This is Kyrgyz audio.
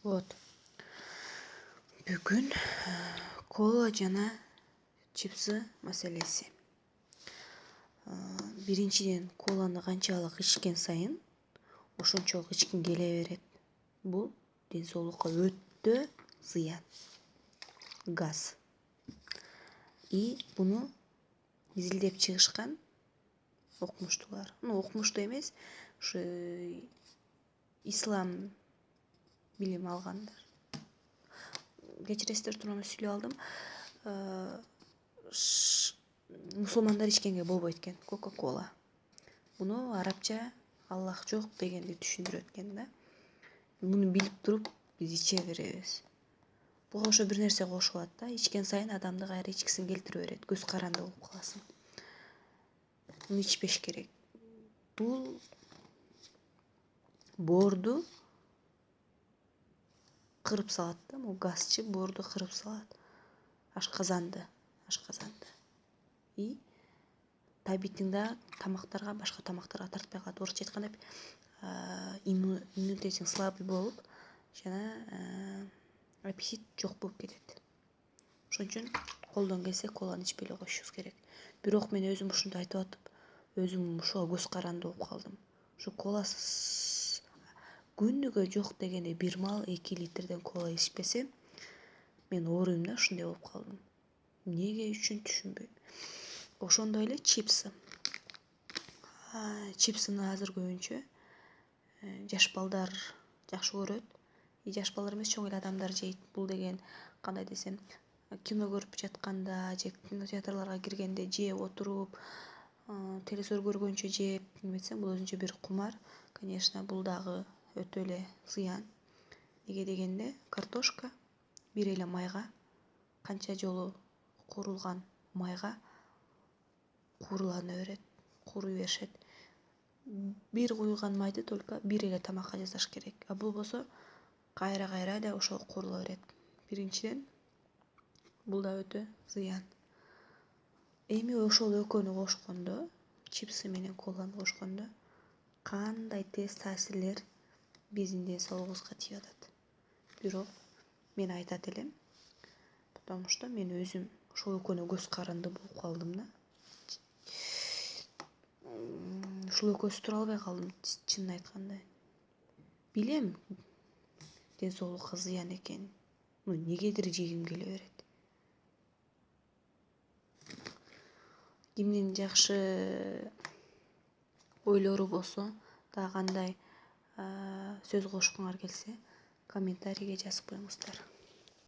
Вот. Бүгүн кола жана чипсы маселеси. Биринчиден, коланы канчалык ичкен сайын ошончолук ичкиң келе берет. Бул ден соолукка өтө зыян. Газ. И буну изилдеп чыгышкан окумуштуулар. Окумуштуу эмес, ушу ислам билим алгандар. Кечиресиздер, тууралуу сүйлөп алдым. Мусулмандар ичкенге болбойт экен Кока-кола. Буну арабча Аллах жок дегенди түшүндүрөт экен да. Муну билип туруп биз иче беребиз. Буга ошо бир нерсе кошулат да, ичкен сайын адамды кайра ичкисиң келтире берет, көз каранды болуп каласың. Муну ичпеш керек. Бул боорду кырып салат да, бул газчы боорду кырып салат. Ашказанды. И табитиң да тамактарга, башка тамактарга тартпай калат. Орусча айтканда иммунитетиң слабый болуп, жана аппетит жок болуп кетет. Ошон үчүн колдон келсе коланы ичпей эле коюшубуз керек. Бирок мен өзүм ушунду айтып атып, өзүм ушуга көз каранды болуп калдым. Ушу коласыз күнүгө жок дегенде 1 мал 2 литрден кола ичпесем, мен ооруйм да, ушундай болуп калдым. Эмнеге үчүн түшүнбөйм. Ошондой эле чипсы. Чипсыны азыр көбүнчө жаш балдар жакшы көрөт. Жаш балдар эмес, чоң эле адамдар жейт. Бул деген кандай десем, кино көрүп жатканда же кинотеатрларга киргенде жеп отуруп, телевизор көргөнчө жеп, неметсем, бул өзүнчө бир кумар. Конечно, бул дагы өтө эле зыян. Неге дегенде, картошка бир эле майга, канча жолу куурулган майга кууруулана берет, кууруй беришет. Бир куюлган майды только бир эле тамакка жасаш керек. А бул болсо кайра эле ошол куурула берет. Биринчиден, бул да өтө зыян. Эми ошол экөөнү кошкондо, чипсы менен коланы кошкондо, кандай тез таасирлер биздин ден соолугубузга тийип атат. Бирок мен айтат элем, потому что мен өзүм ошол экөөнү көз каранды болуп калдым да. Ушул экөөсү тура албай калдым, чынын айтканда. Билем ден соолукка зыян экенин, но негедир жегим келе берет. Кимдин жакшы ойлору болсо, дагы кандай сөз кошкуңар келсе, комментарийге жазып коюңуздар.